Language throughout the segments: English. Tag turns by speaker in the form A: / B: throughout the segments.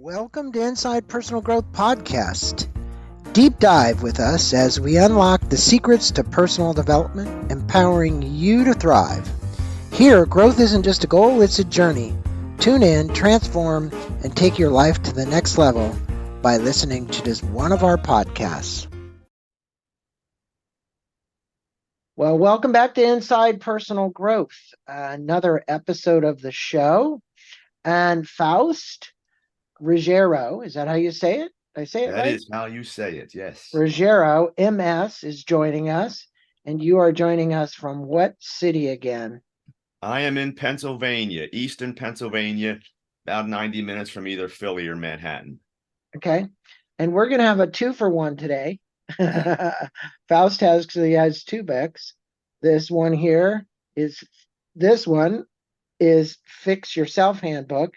A: Welcome to Inside Personal Growth Podcast. Deep dive with us as we unlock the secrets to personal development, empowering you to thrive. Here, growth isn't just a goal, it's a journey. Tune in, transform, and take your life to the next level by listening to just one of our podcasts. Well, welcome back to Inside Personal Growth, another episode of the show. And Faust Ruggiero, is that how you say it? Did I say it right?
B: That is how you say it, yes.
A: Ruggiero, MS, is joining us, and you are joining us from what city again?
B: I am in Pennsylvania, Eastern Pennsylvania, about 90 minutes from either Philly or Manhattan.
A: Okay, and we're going to have a 2-for-1 today. Faust has two books. This one is Fix Yourself Handbook,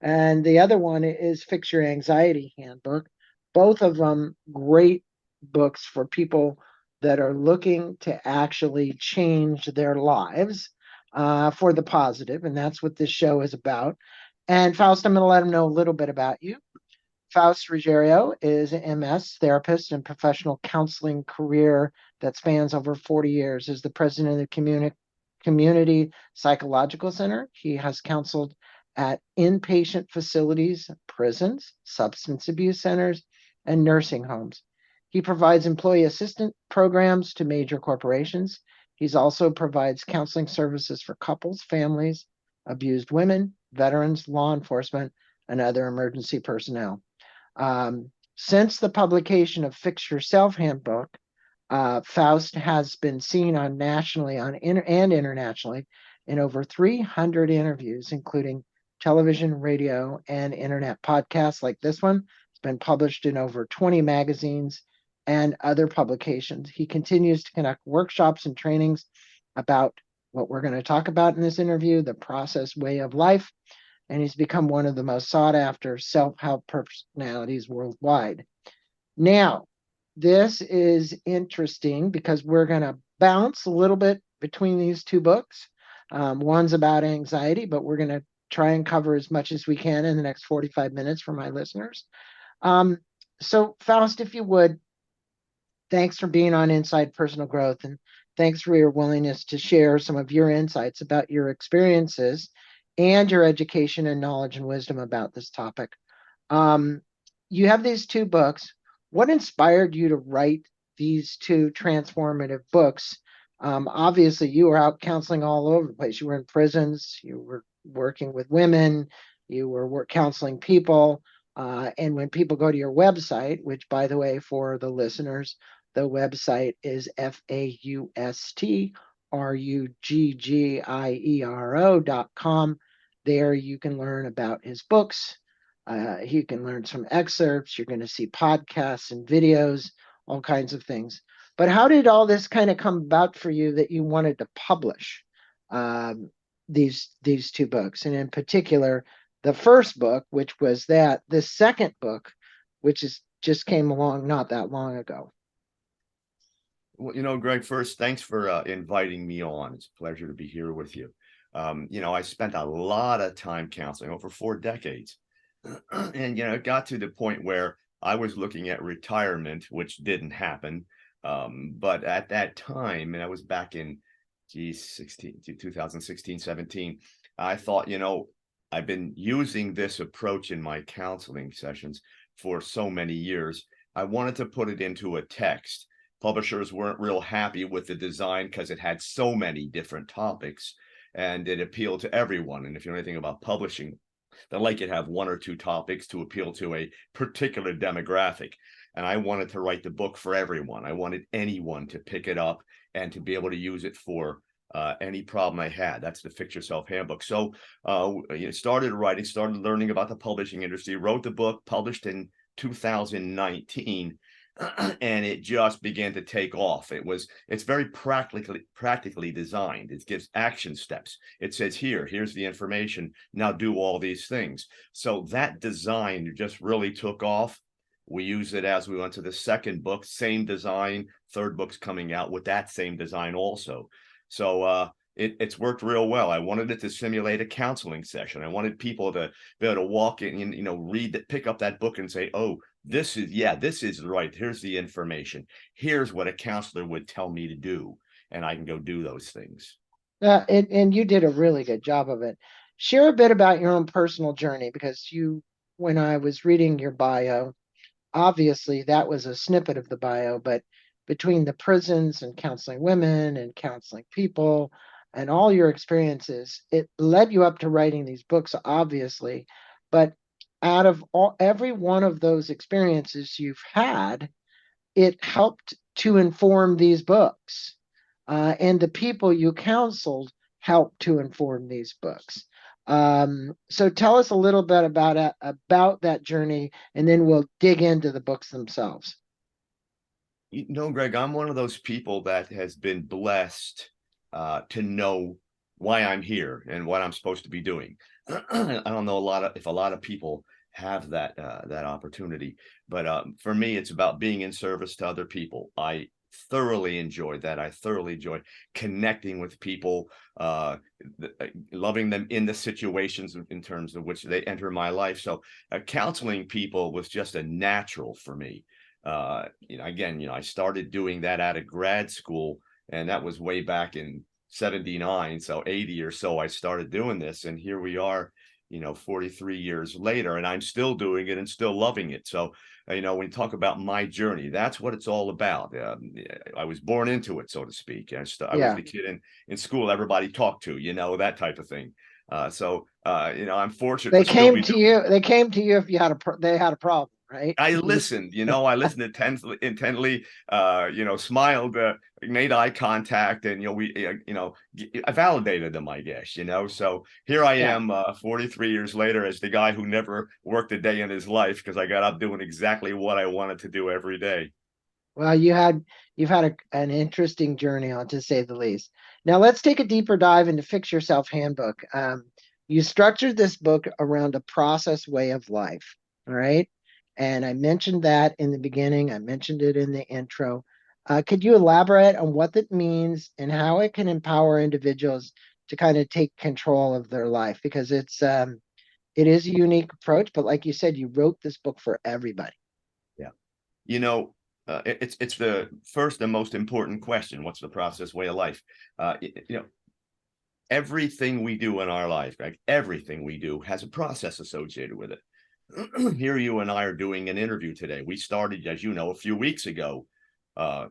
A: and the other one is Fix Your Anxiety Handbook. Both of them great books for people that are looking to actually change their lives for the positive, and that's what this show is about. And Faust, I'm going to let them know a little bit about you. Faust Ruggiero is an MS therapist and professional counseling career that spans over 40 years. As the president of the Community Psychological Center, he has counseled at inpatient facilities, prisons, substance abuse centers, and nursing homes. He provides employee assistance programs to major corporations. He also provides counseling services for couples, families, abused women, veterans, law enforcement, and other emergency personnel. Since the publication of Fix Yourself Handbook, Faust has been seen nationally and internationally in over 300 interviews, including television, radio, and internet podcasts like this one. It's been published in over 20 magazines and other publications. He continues to conduct workshops and trainings about what we're going to talk about in this interview, the process way of life, and he's become one of the most sought-after self-help personalities worldwide. Now, this is interesting because we're going to bounce a little bit between these two books. One's about anxiety, but we're going to try and cover as much as we can in the next 45 minutes for my listeners. So, Faust, if you would, thanks for being on Inside Personal Growth, and thanks for your willingness to share some of your insights about your experiences and your education and knowledge and wisdom about this topic. You have these two books. What inspired you to write these two transformative books? Obviously, you were out counseling all over the place. You were in prisons, you were working with women, you were counseling people. And when people go to your website, which, by the way, for the listeners, the website is FaustRuggiero.com. There you can learn about his books. You can learn some excerpts. You're going to see podcasts and videos, all kinds of things. But how did all this kind of come about for you that you wanted to publish these two books? And in particular, the first book, which was the second book, which just came along not that long ago.
B: Well, Greg, first, thanks for inviting me on. It's a pleasure to be here with you. I spent a lot of time counseling over 4 decades. And, it got to the point where I was looking at retirement, which didn't happen. But at that time, and I was back in 2016, 17, I thought, I've been using this approach in my counseling sessions for so many years. I wanted to put it into a text. Publishers weren't real happy with the design because it had so many different topics and it appealed to everyone. And if you know anything about publishing, they like it to have 1 or 2 topics to appeal to a particular demographic. And I wanted to write the book for everyone. I wanted anyone to pick it up and to be able to use it for any problem I had. That's the Fix Yourself Handbook. So started writing, started learning about the publishing industry, wrote the book, published in 2019. And it just began to take off. It's very practically designed. It gives action steps. It says, here's the information. Now do all these things. So that design just really took off. We use it as we went to the second book, same design. Third book's coming out with that same design also. So it's worked real well. I wanted it to simulate a counseling session. I wanted people to be able to walk in and, read that, pick up that book and say, oh, this is right. Here's the information. Here's what a counselor would tell me to do. And I can go do those things.
A: And you did a really good job of it. Share a bit about your own personal journey because when I was reading your bio, obviously that was a snippet of the bio, but between the prisons and counseling women and counseling people and all your experiences, it led you up to writing these books, obviously. But out of every one of those experiences you've had, it helped to inform these books. And the people you counseled helped to inform these books. So tell us a little bit about that journey, and then we'll dig into the books themselves.
B: Greg, I'm one of those people that has been blessed to know why I'm here and what I'm supposed to be doing. I don't know if a lot of people have that opportunity, but for me, it's about being in service to other people. I thoroughly enjoyed that. I thoroughly enjoyed connecting with people, loving them in the situations in terms of which they enter my life. So counseling people was just a natural for me. Again, I started doing that out of grad school, and that was way back in 79. So 80 or so, I started doing this, and here we are, 43 years later, and I'm still doing it and still loving it. So, when you talk about my journey, that's what it's all about. I was born into it, so to speak. I was
A: Yeah,
B: the kid in school everybody talked to, that type of thing. I'm fortunate
A: they
B: to still
A: came
B: be
A: to
B: doing
A: you. They came to you if they had a problem, right?
B: I listened, I listened intently, smiled, made eye contact, and, I validated them, I guess, so here I
A: Yeah.
B: am, 43 years later as the guy who never worked a day in his life because I got up doing exactly what I wanted to do every day.
A: Well, you've had an interesting journey on to say the least. Now let's take a deeper dive into Fix Yourself Handbook. You structured this book around a process way of life. All right. And I mentioned that in the beginning. I mentioned it in the intro. Could you elaborate on what that means and how it can empower individuals to kind of take control of their life? Because it is a unique approach, but like you said, you wrote this book for everybody.
B: Yeah. You know, it's the first and most important question. What's the process way of life? Everything we do in our life, like everything we do, has a process associated with it. Here you and I are doing an interview today. We started, as you know, a few weeks ago. Uh,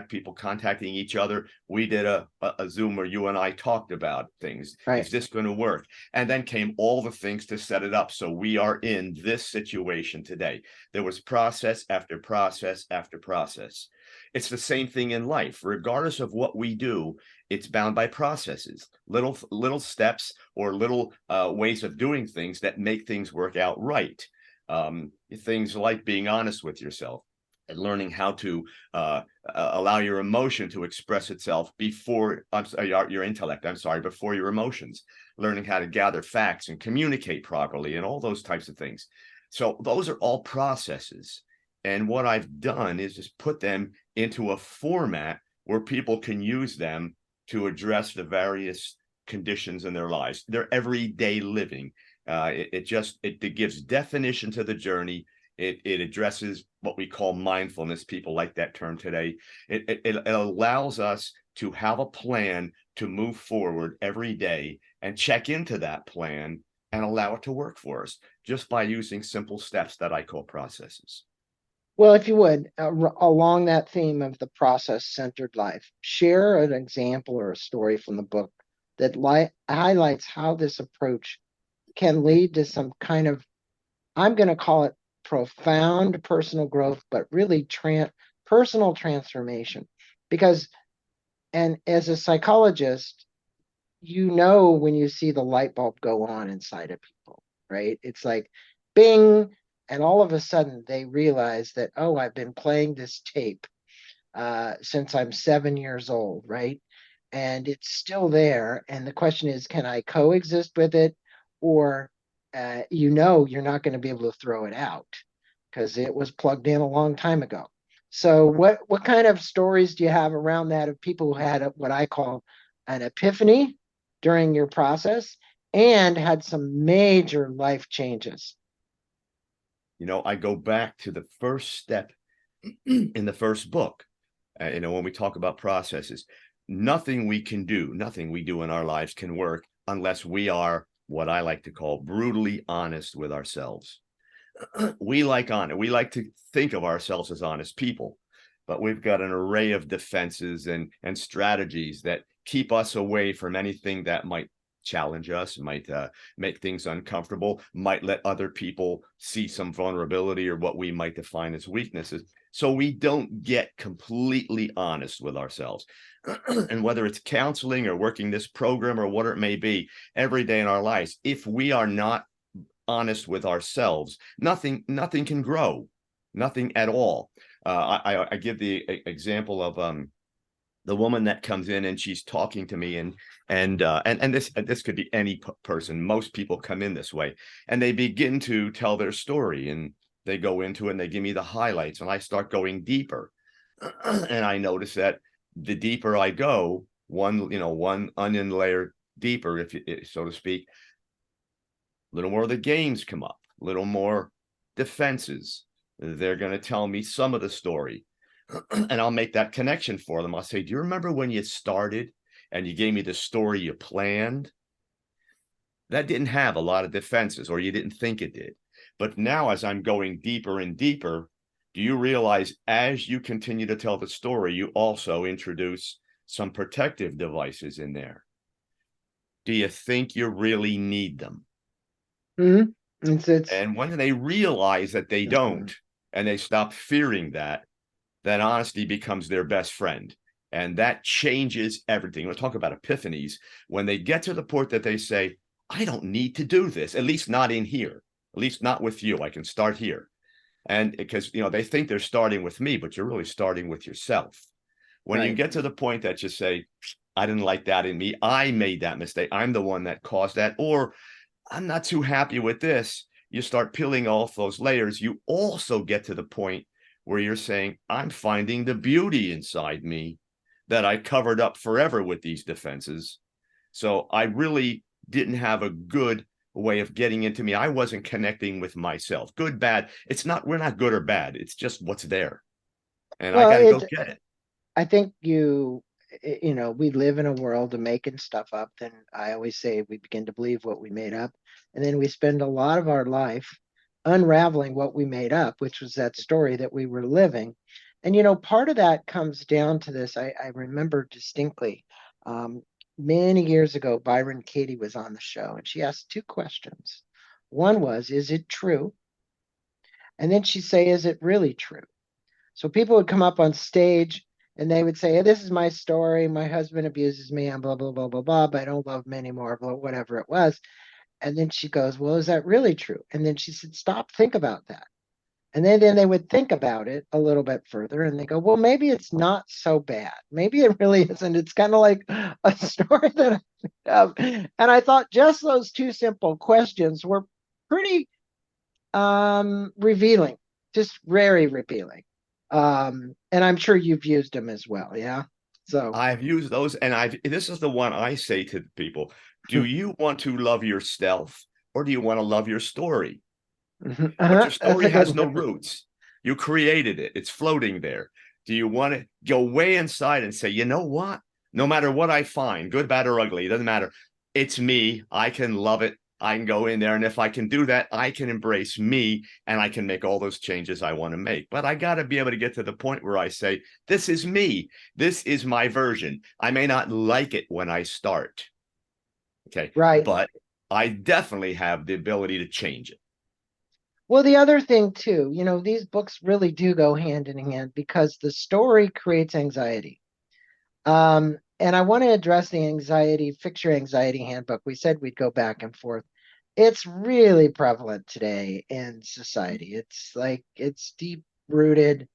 B: people contacting each other. We did a Zoom where you and I talked about things.
A: Right.
B: Is this going to work? And then came all the things to set it up. So we are in this situation today. There was process after process after process. It's the same thing in life. Regardless of what we do, it's bound by processes, little steps or little ways of doing things that make things work out right. Things like being honest with yourself and learning how to allow your emotion to express itself before your intellect. I'm sorry, before your emotions. Learning how to gather facts and communicate properly, and all those types of things. So those are all processes. And what I've done is just put them into a format where people can use them to address the various conditions in their lives, their everyday living. It gives definition to the journey. It addresses what we call mindfulness. People like that term today. It allows us to have a plan to move forward every day and check into that plan and allow it to work for us just by using simple steps that I call processes.
A: Well, if you would, along that theme of the process-centered life, share an example or a story from the book that highlights how this approach can lead to some kind of, I'm going to call it profound personal growth, but really personal transformation. Because, and as a psychologist, when you see the light bulb go on inside of people, right? It's like bing, and all of a sudden they realize that, oh, I've been playing this tape since I'm 7 years old, right? And it's still there. And the question is, can I coexist with it? Or, you're not going to be able to throw it out because it was plugged in a long time ago. So, what kind of stories do you have around that of people who had what I call an epiphany during your process and had some major life changes?
B: I go back to the first step in the first book. When we talk about processes, nothing we do in our lives can work unless we are what I like to call brutally honest with ourselves. We like to think of ourselves as honest people, but we've got an array of defenses and strategies that keep us away from anything that might challenge us, might make things uncomfortable, might let other people see some vulnerability or what we might define as weaknesses. So we don't get completely honest with ourselves. And whether it's counseling or working this program or what it may be, every day in our lives, if we are not honest with ourselves, nothing can grow, nothing at all. I give the example of the woman that comes in and she's talking to me, and this could be any person. Most people come in this way, and they begin to tell their story, and they go into it and they give me the highlights, and I start going deeper. And I notice that the deeper I go, one onion layer deeper, if so to speak, a little more of the games come up, a little more defenses. They're going to tell me some of the story, and I'll make that connection for them. I'll say, do you remember when you started and you gave me the story you planned? That didn't have a lot of defenses, or you didn't think it did. But now, as I'm going deeper and deeper, do you realize as you continue to tell the story, you also introduce some protective devices in there? Do you think you really need them?
A: Mm-hmm. It's
B: And when they realize that they don't, and they stop fearing that, then honesty becomes their best friend. And that changes everything. We'll talk about epiphanies. When they get to the point that they say, I don't need to do this, at least not in here, at least not with you. I can start here. And because, they think they're starting with me, but you're really starting with yourself. When you
A: right.
B: get to the point that you say, I didn't like that in me, I made that mistake, I'm the one that caused that, or I'm not too happy with this, you start peeling off those layers. You also get to the point where you're saying, I'm finding the beauty inside me that I covered up forever with these defenses. So I really didn't have a good way of getting into me. I wasn't connecting with myself. Good, bad. We're not good or bad. It's just what's there. And I
A: Well,
B: got to go get it.
A: I think we live in a world of making stuff up. Then I always say we begin to believe what we made up. And then we spend a lot of our life unraveling what we made up, which was that story that we were living. And, part of that comes down to this. I remember distinctly many years ago, Byron Katie was on the show and she asked two questions. One was, is it true? And then she'd say, is it really true? So people would come up on stage and they would say, hey, this is my story. My husband abuses me and blah, blah, blah, blah, blah, but I don't love him anymore, blah, whatever it was. And then she goes, well, is that really true? And then she said, stop, think about that. And then they would think about it a little bit further and they go, well, maybe it's not so bad. Maybe it really isn't. It's kind of like a story that I have. And I thought just those two simple questions were pretty revealing, just very revealing. And I'm sure you've used them as well, yeah. So
B: I've used those, and this is the one I say to people. Do you want to love yourself, or do you want to love your story? But your
A: that's
B: story
A: a good
B: has no
A: one.
B: roots. You created it. It's floating there. Do you want to go way inside and say, you know what? No matter what I find, good, bad, or ugly, it doesn't matter. It's me. I can love it. I can go in there. And if I can do that, I can embrace me and I can make all those changes I want to make. But I got to be able to get to the point where I say, this is me. This is my version. I may not like it when I start. Okay.
A: Right.
B: But I definitely have the ability to change it.
A: Well, the other thing too, these books really do go hand in hand because the story creates anxiety. And I want to address the anxiety, Fix Your Anxiety Handbook. We said we'd go back and forth. It's really prevalent today in society. It's like it's deep rooted.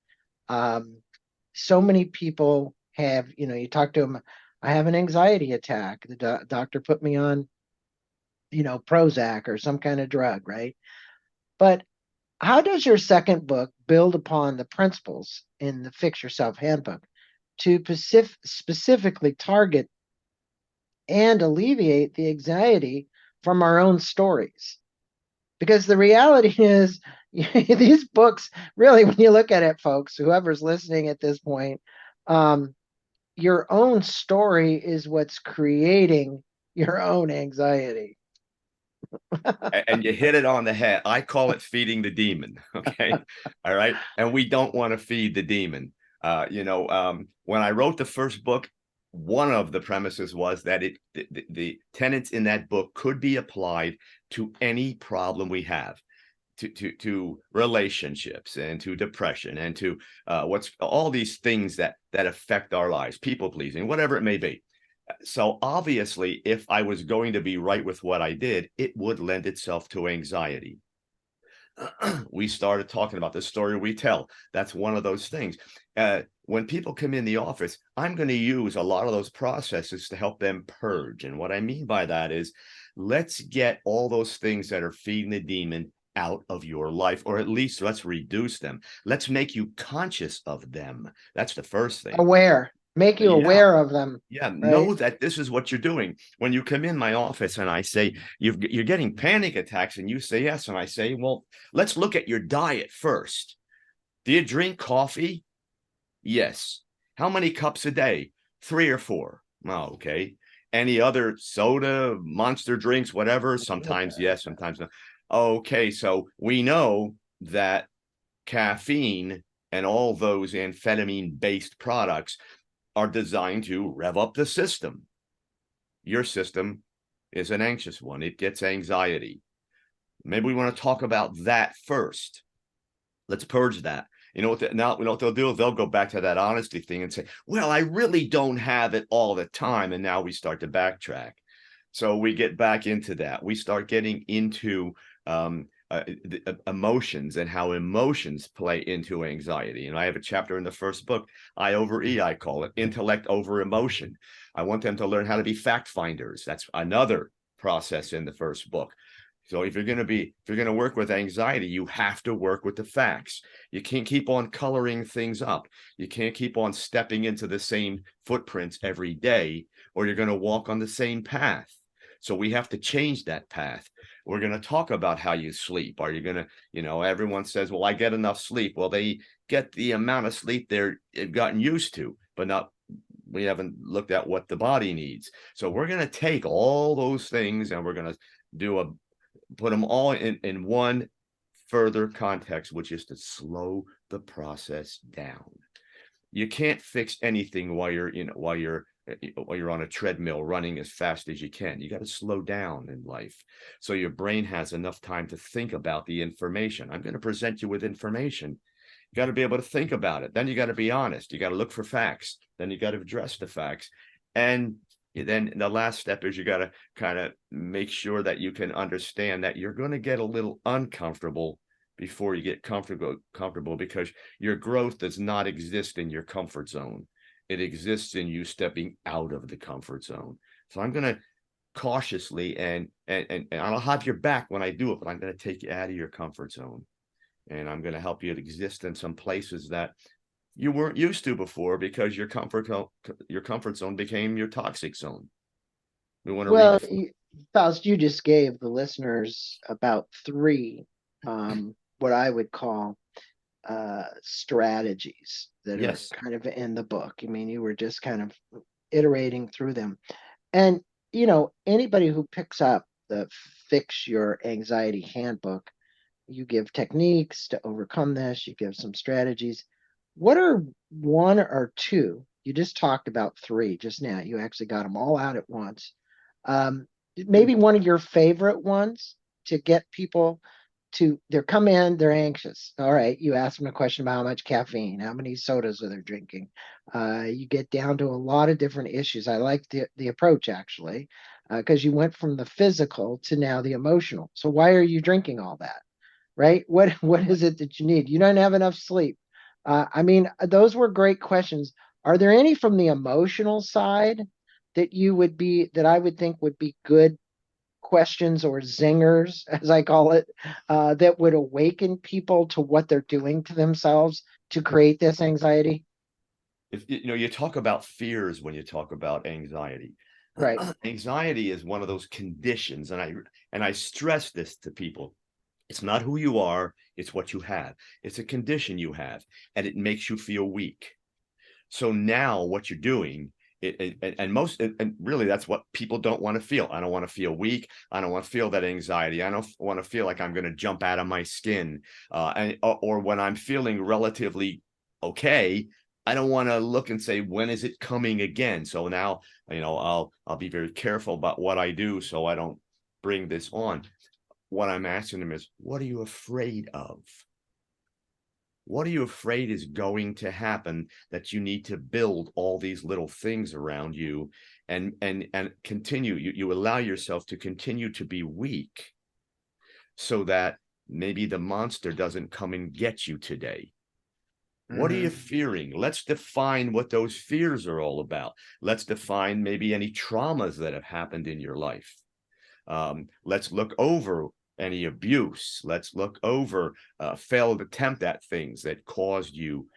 A: Um, so many people have, you talk to them, I have an anxiety attack. The doctor put me on, Prozac or some kind of drug, right? But how does your second book build upon the principles in the Fix Yourself Handbook to specifically target and alleviate the anxiety from our own stories. Because the reality is, these books, really, when you look at it, folks, whoever's listening at this point, um, your own story is what's creating your own anxiety.
B: And you hit it on the head. I call it feeding the demon. Okay. All right. And we don't want to feed the demon. When I wrote the first book, one of the premises was that the tenets in that book could be applied to any problem we have, to relationships and to depression and to what's all these things that affect our lives, people pleasing, whatever it may be. So obviously, if I was going to be right with what I did, it would lend itself to anxiety. We started talking about the story we tell. That's one of those things. When people come in the office, I'm going to use a lot of those processes to help them purge. And what I mean by that is, let's get all those things that are feeding the demon out of your life, or at least let's reduce them. Let's make you conscious of them. That's the first thing.
A: Aware, make you
B: Yeah.
A: aware of them,
B: Yeah,
A: right?
B: know that this is what you're doing. When you come in my office and I say, you're getting panic attacks, and you say yes, and I say, well, let's look at your diet first. Do you drink coffee? Yes. How many cups a day? 3 or 4. Oh, okay. Any other soda, monster drinks, whatever? Sometimes yes, sometimes no. Okay, so we know that caffeine and all those amphetamine-based products are designed to rev up the system. Your system is an anxious one. It gets anxiety. Maybe we want to talk about that first. Let's purge that. You know what? Now, you know what they'll do? They'll go back to that honesty thing and say, well, I really don't have it all the time. And now we start to backtrack. So we get back into that. We start getting into emotions and how emotions play into anxiety. And I have a chapter in the first book, I over E, I call it intellect over emotion. I want them to learn how to be fact finders. That's another process in the first book. So if you're going to work with anxiety, you have to work with the facts. You can't keep on coloring things up. You can't keep on stepping into the same footprints every day, or you're going to walk on the same path. So we have to change that path. We're going to talk about how you sleep. Are you going to, everyone says, well, I get enough sleep. Well, they get the amount of sleep they've gotten used to, but we haven't looked at what the body needs. So we're going to take all those things and we're going to put them all in one further context, which is to slow the process down. You can't fix anything while you're on a treadmill running as fast as you can. You got to slow down in life so your brain has enough time to think about the information. I'm going to present you with information. You got to be able to think about it. Then you got to be honest. You got to look for facts. Then you got to address the facts. And then the last step is you got to kind of make sure that you can understand that you're going to get a little uncomfortable before you get comfortable, because your growth does not exist in your comfort zone. It exists in you stepping out of the comfort zone. So I'm going to cautiously and I'll have your back when I do it, but I'm going to take you out of your comfort zone. And I'm going to help you to exist in some places that you weren't used to before, because your comfort zone became your toxic zone. We want to
A: Well,
B: redefine.
A: Faust, you just gave the listeners about three, what I would call strategies that are
B: Yes.
A: kind of in the book. I mean, you were just kind of iterating through them. And, anybody who picks up the Fix Your Anxiety Handbook, you give techniques to overcome this, you give some strategies. What are one or two? You just talked about three just now. You actually got them all out at once. Maybe one of your favorite ones to get people they're come in, they're anxious. All right, you ask them a question about how much caffeine, how many sodas are they drinking. You get down to a lot of different issues. I like the approach actually, because you went from the physical to now the emotional. So why are you drinking all that? Right? What is it that you need? You don't have enough sleep. I mean, those were great questions. Are there any from the emotional side that I would think would be good questions or zingers, as I call it, that would awaken people to what they're doing to themselves to create this anxiety?
B: If you talk about fears when you talk about anxiety,
A: Right.
B: Anxiety is one of those conditions, and I stress this to people. It's not who you are, it's what you have. It's a condition you have, and it makes you feel weak. So now what you're doing, and really that's what people don't want to feel. I don't want to feel weak. I don't want to feel that anxiety. I don't want to feel like I'm going to jump out of my skin. Or when I'm feeling relatively okay, I don't want to look and say, when is it coming again? So now, I'll be very careful about what I do so I don't bring this on. What I'm asking them is, what are you afraid of? What are you afraid is going to happen that you need to build all these little things around you and continue? You allow yourself to continue to be weak so that maybe the monster doesn't come and get you today. What are you
A: Hmm.
B: fearing? Let's define what those fears are all about. Let's define maybe any traumas that have happened in your life. Let's look over any abuse. Let's look over failed attempt at things that caused you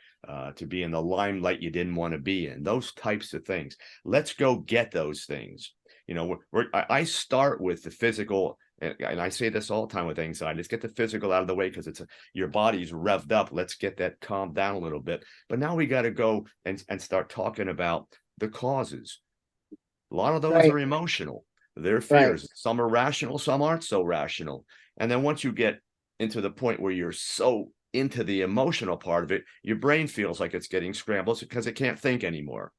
B: to be in the limelight you didn't want to be in. Those types of things. Let's go get those things. I start with the physical, and I say this all the time with anxiety. Let's get the physical out of the way because your body's revved up. Let's get that calmed down a little bit. But now we got to go and start talking about the causes. A lot of those
A: Right.
B: are emotional. They're
A: Right.
B: fears. Some are rational, some aren't so rational. And then once you get into the point where you're so into the emotional part of it, your brain feels like it's getting scrambled because it can't think anymore.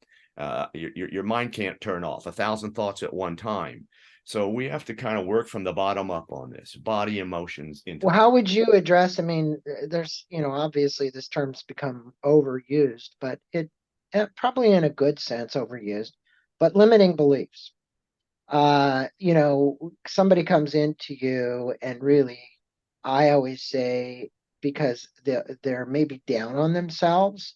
B: Your mind can't turn off 1,000 thoughts at one time. So we have to kind of work from the bottom up on this body emotions into
A: Well, how would you address? I mean, there's, obviously this term's become overused, but probably in a good sense overused, but limiting beliefs. Somebody comes into you and really, I always say, because they're maybe down on themselves,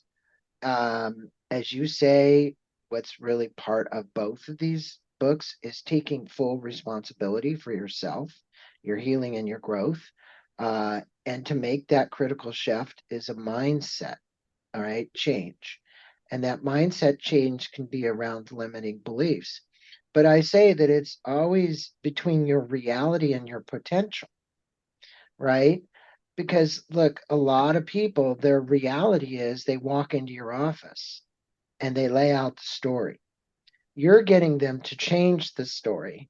A: as you say, what's really part of both of these books is taking full responsibility for yourself, your healing and your growth. And to make that critical shift is a mindset, all right, change. And that mindset change can be around limiting beliefs. But I say that it's always between your reality and your potential, right? Because look, a lot of people, their reality is they walk into your office and they lay out the story. You're getting them to change the story,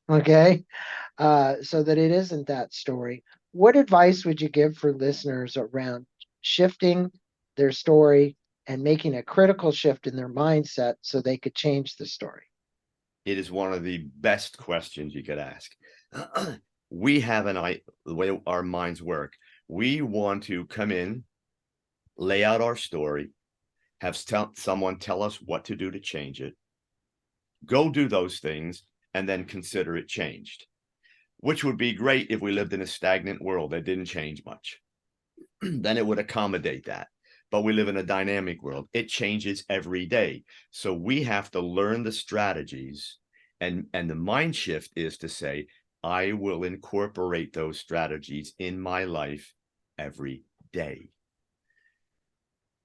A: okay? So that it isn't that story. What advice would you give for listeners around shifting their story and making a critical shift in their mindset so they could change the story?
B: it is one of the best questions you could ask. We have the way our minds work. We want to come in, lay out our story, have someone tell us what to do to change it, go do those things, and then consider it changed, which would be great if we lived in a stagnant world that didn't change much. Then it would accommodate that. But we live in a dynamic world. It changes every day. So we have to learn the strategies. And the mind shift is to say, I will incorporate those strategies in my life every day.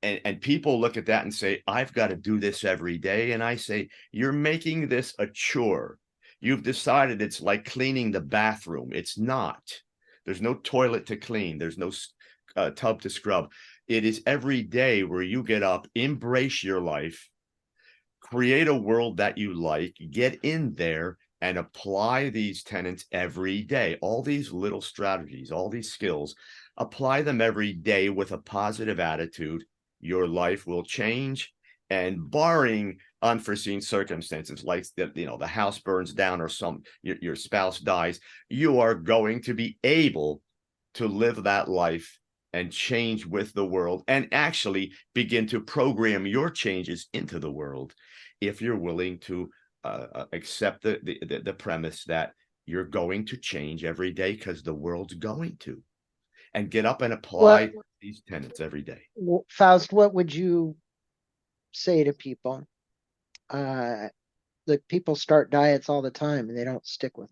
B: And people look at that and say, I've got to do this every day. And I say, you're making this a chore. You've decided it's like cleaning the bathroom. It's not. There's no toilet to clean. There's no tub to scrub. It is every day where you get up, embrace your life, create a world that you like, get in there and apply these tenets every day. All these little strategies, all these skills, apply them every day with a positive attitude. Your life will change. And barring unforeseen circumstances like the house burns down or your spouse dies, you are going to be able to live that life and change with the world and actually begin to program your changes into the world if you're willing to accept the premise that you're going to change every day because the world's going to, and get up and
A: Well,
B: apply these tenets every day.
A: Faust, what would you say to people? Uh, People start diets all the time and they don't stick with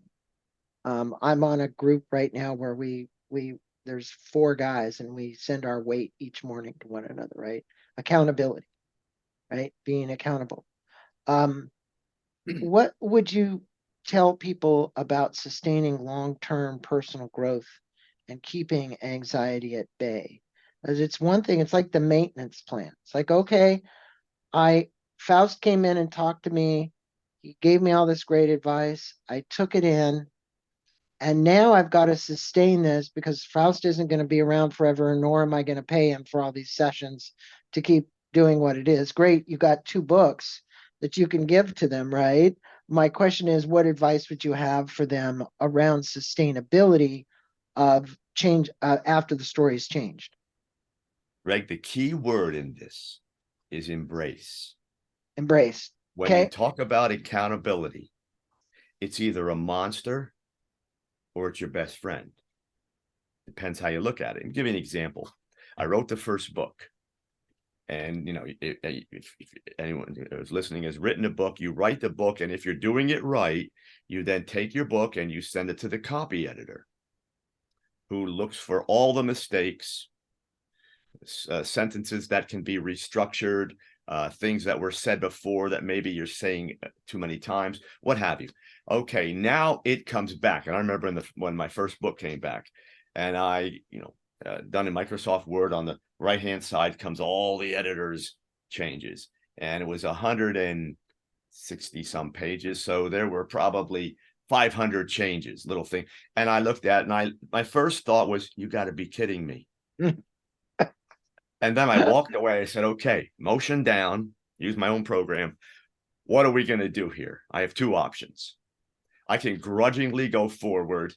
A: them. I'm on a group right now where we there's four guys and we send our weight each morning to one another, right? Accountability, right? Being accountable. Um, what would you tell people about sustaining long-term personal growth and keeping anxiety at bay? As it's one thing, it's like the maintenance plan. It's like, okay, I Faust came in and talked to me. He gave me all this great advice. I took it in, and now I've got to sustain this because Faust isn't going to be around forever, nor am I going to pay him for all these sessions to keep doing what it is. Great, you got 2 books that you can give to them, right? My question is, what advice would you have for them around sustainability of change after the story has changed?
B: Greg, the key word in this is embrace.
A: Embrace.
B: When you
A: Okay.
B: talk about accountability, it's either a monster or it's your best friend. Depends how you look at it. And give you an example. I wrote the first book. And, if anyone who's listening has written a book, you write the book. And if you're doing it right, you then take your book and you send it to the copy editor, who looks for all the mistakes, sentences that can be restructured, things that were said before that maybe you're saying too many times, what have you. Okay, now it comes back. And I remember when my first book came back, and I, done in Microsoft Word, on the right-hand side comes all the editor's changes. And it was 160 some pages. So there were probably 500 changes, little thing. And I looked at it, and my first thought was, you got to be kidding me. And then I walked away. I said, okay, motion down, use my own program. What are we going to do here? I have 2 options. I can grudgingly go forward.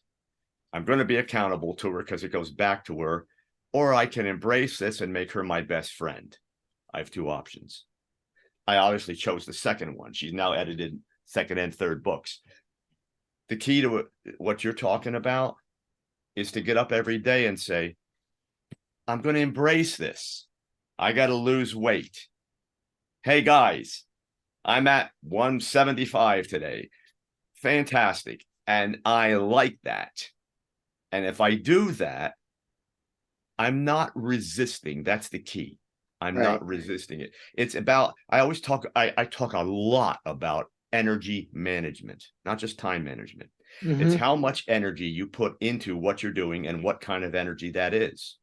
B: I'm going to be accountable to her because it goes back to her, or I can embrace this and make her my best friend. I have 2 options. I obviously chose the second one. She's now edited second and third books. The key to what you're talking about is to get up every day and say, I'm going to embrace this. I got to lose weight. Hey guys, I'm at 175 today. Fantastic. And I like that. And if I do that, I'm not resisting. That's the key. I'm
A: Right.
B: not resisting it. It's about, I talk a lot about energy management, not just time management. It's
A: Mm-hmm.
B: how much energy you put into what you're doing and what kind of energy that is.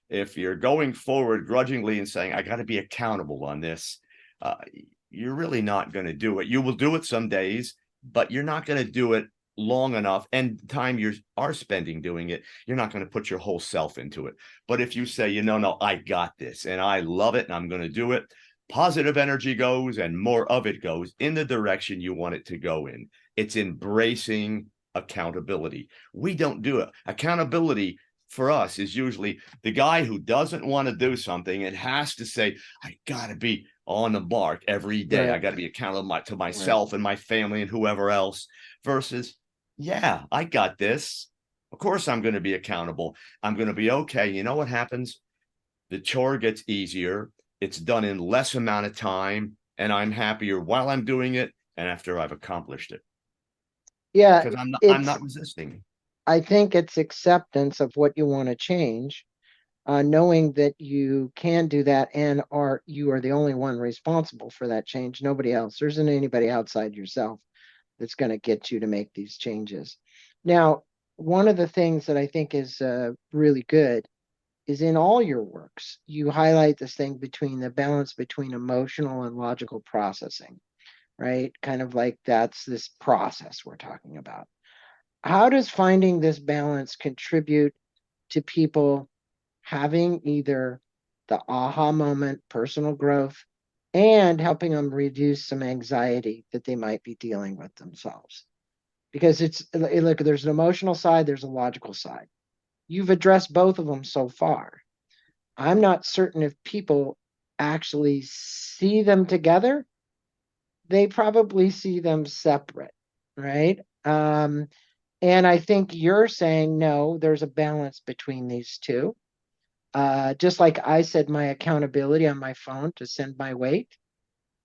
B: If you're going forward grudgingly and saying, I got to be accountable on this, uh, you're really not going to do it. You will do it some days, but you're not going to do it long enough. And the time you are spending doing it, you're not going to put your whole self into it. But if you say, no, I got this and I love it and I'm going to do it, positive energy goes and more of it goes in the direction you want it to go in. It's embracing accountability. We don't do it. Accountability for us is usually the guy who doesn't want to do something and has to say, I got to be on the mark every day.
A: Right.
B: I got to be accountable to
A: Right.
B: myself and my family and whoever else, versus, yeah, I got this. Of course, I'm going to be accountable. I'm going to be okay. You know what happens? The chore gets easier. It's done in less amount of time. And I'm happier while I'm doing it and after I've accomplished it,
A: Yeah,
B: because I'm
A: it's
B: not resisting.
A: I think it's acceptance of what you want to change, knowing that you can do that and you are the only one responsible for that change. Nobody else. There isn't anybody outside yourself that's going to get you to make these changes. Now, one of the things that I think is really good is in all your works, you highlight this thing between the balance between emotional and logical processing, right? Kind of like that's this process we're talking about. How does finding this balance contribute to people having either the aha moment, personal growth, and helping them reduce some anxiety that they might be dealing with themselves? Because look, there's an emotional side, there's a logical side. You've addressed both of them so far. I'm not certain if people actually see them together. They probably see them separate, right? And I think you're saying no, there's a balance between these two. Just like I said, my accountability on my phone to send my weight,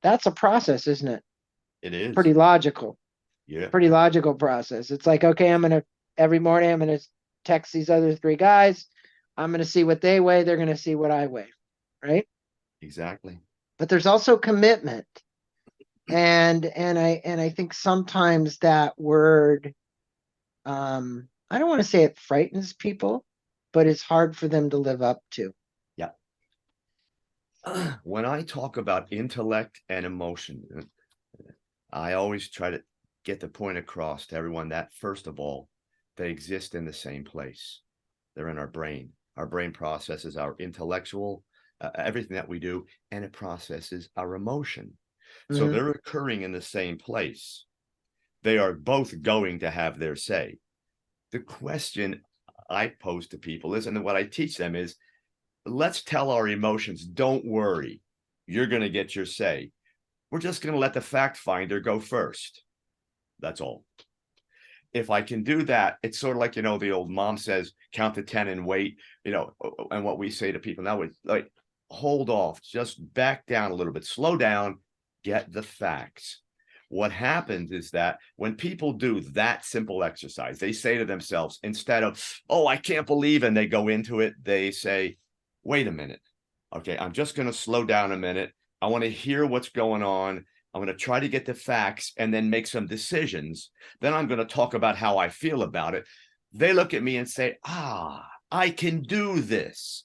A: that's a process, isn't it?
B: It is.
A: Pretty logical,
B: Yeah,
A: pretty logical process. It's like, okay, every morning I'm going to text these other 3 guys. I'm going to see what they weigh. They're going to see what I weigh, right?
B: exactly.
A: But there's also commitment. And I think sometimes that word, I don't want to say it frightens people, but it's hard for them to live up to.
B: Yeah. When I talk about intellect and emotion, I always try to get the point across to everyone that, first of all, they exist in the same place. They're in our brain. Our brain processes our intellectual, everything that we do, and it processes our emotion. So
A: Mhm.
B: they're occurring in the same place. They are both going to have their say. The question I pose to people is, and what I teach them is, let's tell our emotions, don't worry, you're going to get your say. We're just going to let the fact finder go first. That's all. If I can do that, it's sort of like, the old mom says, count to 10 and wait, and what we say to people now is like, hold off, just back down a little bit, slow down, get the facts. What happens is that when people do that simple exercise, they say to themselves, instead of, oh, I can't believe, and they go into it, they say, wait a minute. Okay, I'm just going to slow down a minute. I want to hear what's going on. I'm going to try to get the facts and then make some decisions. Then I'm going to talk about how I feel about it. They look at me and say, I can do this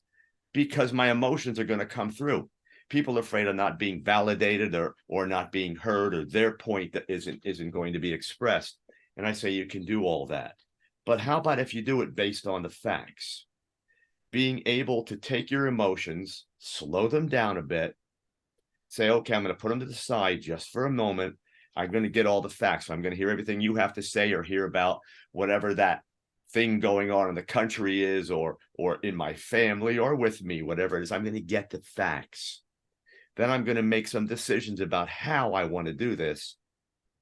B: because my emotions are going to come through. People are afraid of not being validated or not being heard, or their point that isn't going to be expressed. And I say, you can do all that. But how about if you do it based on the facts? Being able to take your emotions, slow them down a bit, say, okay, I'm going to put them to the side just for a moment. I'm going to get all the facts. So I'm going to hear everything you have to say, or hear about whatever that thing going on in the country is, or in my family, or with me, whatever it is. I'm going to get the facts. Then I'm going to make some decisions about how I want to do this.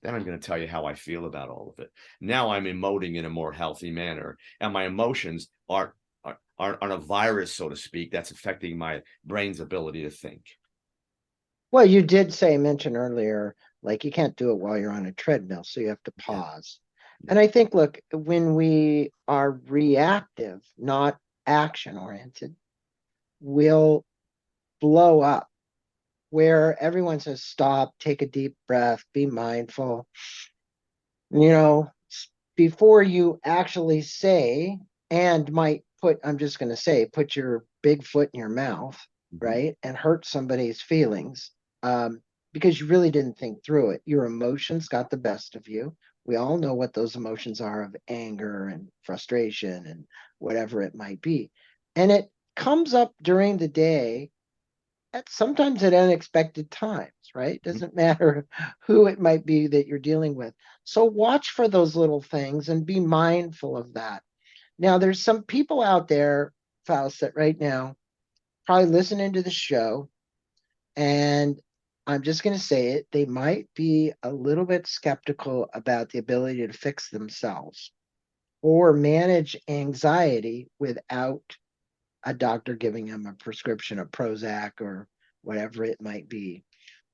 B: Then I'm going to tell you how I feel about all of it. Now I'm emoting in a more healthy manner, and my emotions aren't a virus, so to speak, that's affecting my brain's ability to think.
A: Well, you did mention earlier, like you can't do it while you're on a treadmill, so you have to
B: Yeah.
A: pause. And I think, look, when we are reactive, not action oriented, we'll blow up where everyone says, stop, take a deep breath, be mindful. You know, before you actually say, and might put, I'm just going to say, put your big foot in your mouth,
B: Mhm.
A: right, and hurt somebody's feelings, because you really didn't think through it. Your emotions got the best of you. We all know what those emotions are, of anger and frustration and whatever it might be. And it comes up during the day, sometimes at unexpected times, right?
B: Mhm.
A: Doesn't matter who it might be that you're dealing with. So watch for those little things and be mindful of that. Now, there's some people out there, Faust, that right now probably listening to the show, and I'm just going to say it, they might be a little bit skeptical about the ability to fix themselves or manage anxiety without a doctor giving them a prescription of Prozac or whatever it might be.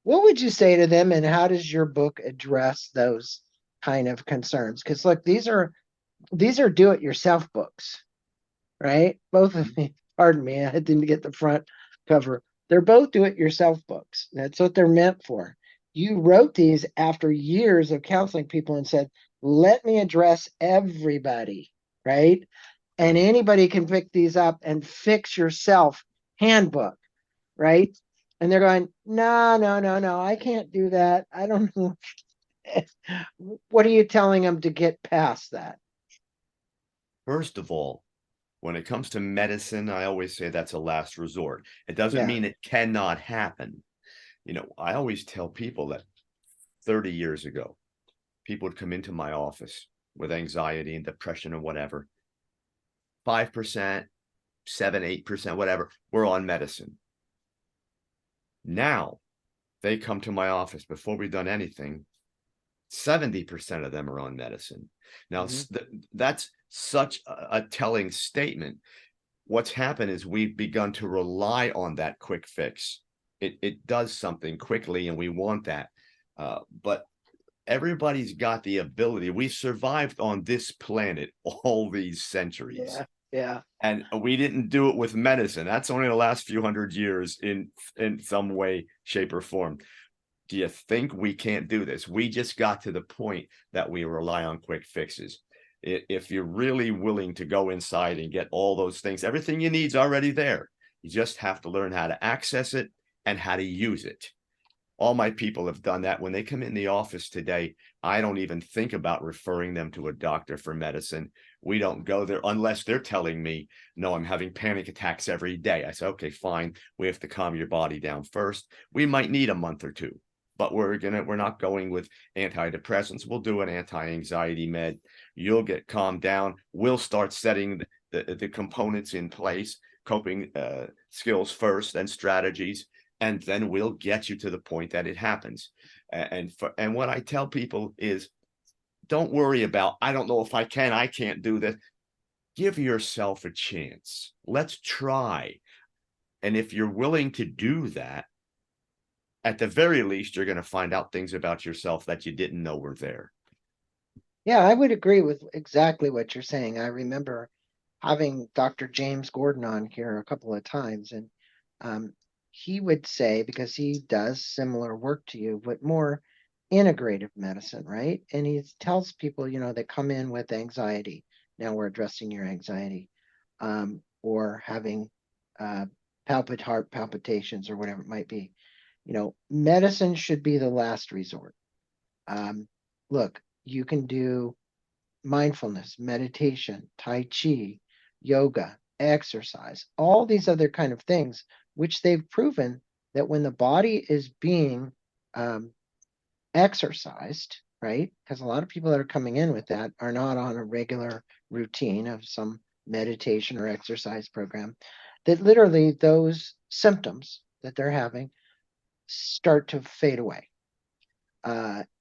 A: What would you say to them, and how does your book address those kind of concerns? Because look, these are do-it-yourself books, right? Both of me, pardon me, I didn't get the front cover. They're both do-it-yourself books. That's what they're meant for. You wrote these after years of counseling people and said, let me address everybody, right? And
B: Right.
A: anybody can pick these up and fix yourself handbook, right? And they're going, no, no, no, no, I can't do that. I don't know. What are you telling them to get past that?
B: First of all, when it comes to medicine, I always say that's a last resort. It doesn't
A: Yeah.
B: mean it cannot happen. I always tell people that 30 years ago, people would come into my office with anxiety and depression or whatever. 5%, 7, 8%, whatever, were on medicine. Now they come to my office before we've done anything. 70% of them are on medicine. Now,
A: Mm-hmm.
B: that's such a telling statement. What's happened is we've begun to rely on that quick fix. It does something quickly, and we want that. But everybody's got the ability. We survived on this planet all these centuries,
A: Yeah. Yeah.
B: and we didn't do it with medicine. That's only the last few hundred years in some way, shape, or form. Do you think we can't do this? We just got to the point that we rely on quick fixes. If you're really willing to go inside and get all those things, everything you need is already there. You just have to learn how to access it and how to use it. All my people have done that. When they come in the office today, I don't even think about referring them to a doctor for medicine. We don't go there unless they're telling me, no, I'm having panic attacks every day. I say, okay, fine. We have to calm your body down first. We might need a month or two, but we're not going with antidepressants. We'll do an anti-anxiety med. You'll get calmed down. We'll start setting the components in place, coping skills first and strategies, and then we'll get you to the point that it happens. And what I tell people is, don't worry about, I don't know if I can't do this. Give yourself a chance. Let's try. And if you're willing to do that, at the very least, you're going to find out things about yourself that you didn't know were there.
A: Yeah, I would agree with exactly what you're saying. I remember having Dr. James Gordon on here a couple of times, and um, he would say, because he does similar work to you, but more integrative medicine, right? And he tells people, that come in with anxiety. Now we're addressing your anxiety, or having heart palpitations or whatever it might be. Medicine should be the last resort. Look, you can do mindfulness, meditation, Tai Chi, yoga, exercise, all these other kind of things, which they've proven that when the body is being exercised, right? Because a lot of people that are coming in with that are not on a regular routine of some meditation or exercise program, that literally those symptoms that they're having start to fade away.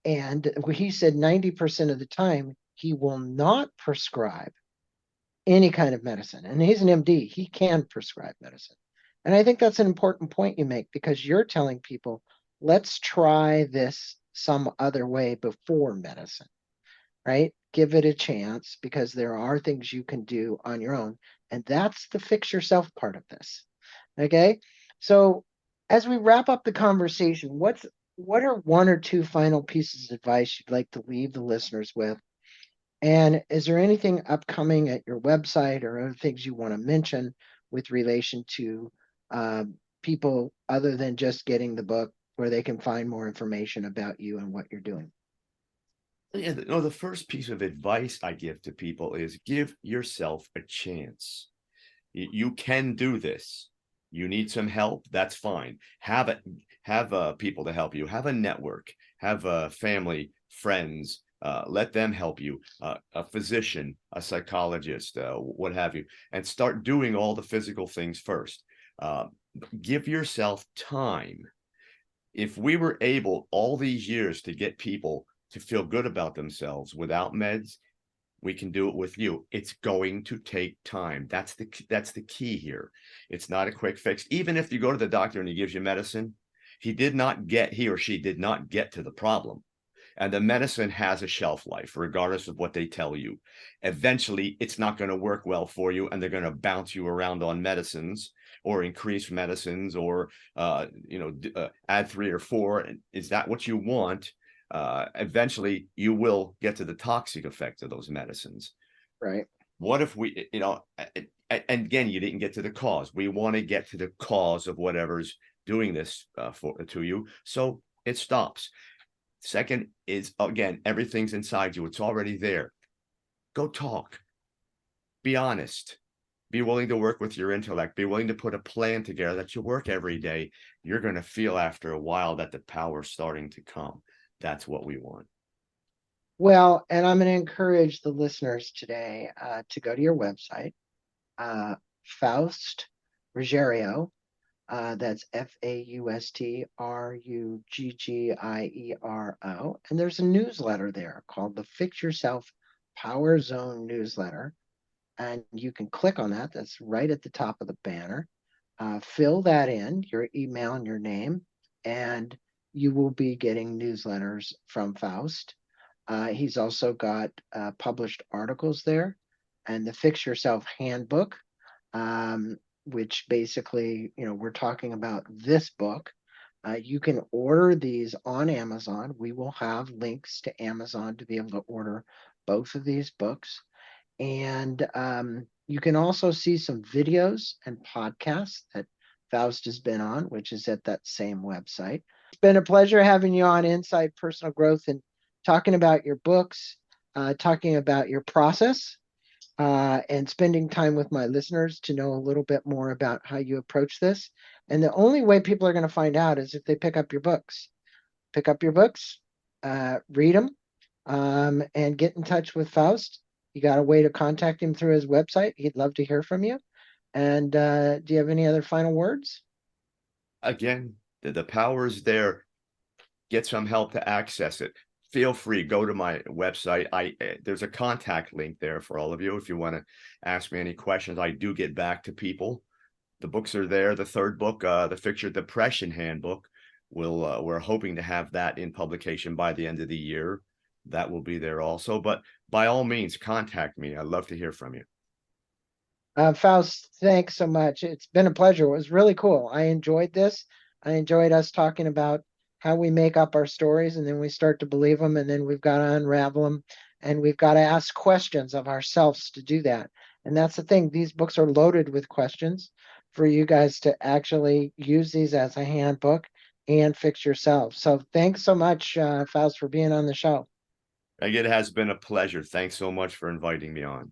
A: And he said 90% of the time, he will not prescribe any kind of medicine. And he's an MD, he can prescribe medicine. And I think that's an important point you make, because you're telling people, let's try this some other way before medicine, right? Give it a chance, because there are things you can do on your own. And that's the fix yourself part of this. Okay. So as we wrap up the conversation, what are one or two final pieces of advice you'd like to leave the listeners with? And is there anything upcoming at your website or other things you want to mention with relation to people, other than just getting the book, where they can find more information about you and what you're doing?
B: Yeah, no, the first piece of advice I give to people is give yourself a chance. You can do this. You need some help, that's fine. Have people to help you. Have a network. Have a family, friends. Let them help you. A physician, a psychologist, what have you, and start doing all the physical things first. Give yourself time. If we were able all these years to get people to feel good about themselves without meds, we can do it with you. It's going to take time. That's the key here. It's not a quick fix. Even if you go to the doctor and he gives you medicine, he or she did not get to the problem. And the medicine has a shelf life, regardless of what they tell you. Eventually, it's not going to work well for you, and they're going to bounce you around on medicines or increase medicines, or add 3 or 4. Is that what you want? Eventually you will get to the toxic effects of those medicines.
A: Right.
B: What if we, and again, you didn't get to the cause. We want to get to the cause of whatever's doing this to you, so it stops. Second is, again, everything's inside you. It's already there. Go talk. Be honest. Be willing to work with your intellect. Be willing to put a plan together that you work every day. You're going to feel after a while that the power's starting to come. That's what we want.
A: Well, and I'm going to encourage the listeners today to go to your website, Faust Ruggiero. That's FAUST RUGGIERO. And there's a newsletter there called the Fix Yourself Power Zone newsletter. And you can click on that. That's right at the top of the banner. Fill that in, your email and your name, and you will be getting newsletters from Faust. He's also got published articles there, and the Fix Yourself Handbook, which basically, we're talking about this book, You can order these on Amazon. We will have links to Amazon to be able to order both of these books. And you can also see some videos and podcasts that Faust has been on, which is at that same website. It's been a pleasure having you on Inside Personal Growth and talking about your books, talking about your process, and spending time with my listeners to know a little bit more about how you approach this. And the only way people are going to find out is if they pick up your books. Pick up your books, read them, and get in touch with Faust. You got a way to contact him through his website. He'd love to hear from you. And do you have any other final words?
B: Again, the power is there. Get some help to access it. Feel free, go to my website. There's a contact link there for all of you if you want to ask me any questions. I do get back to people. The books are there. The third book, the Fix Your Depression Handbook, we're hoping to have that in publication by the end of the year. That will be there also. But by all means, contact me. I'd love to hear from you.
A: Faust, thanks so much. It's been a pleasure. It was really cool. I enjoyed this. I enjoyed us talking about how we make up our stories and then we start to believe them and then we've got to unravel them and we've got to ask questions of ourselves to do that. And that's the thing. These books are loaded with questions for you guys to actually use these as a handbook and fix yourself. So thanks so much, Faust, for being on the show.
B: It has been a pleasure. Thanks so much for inviting me on.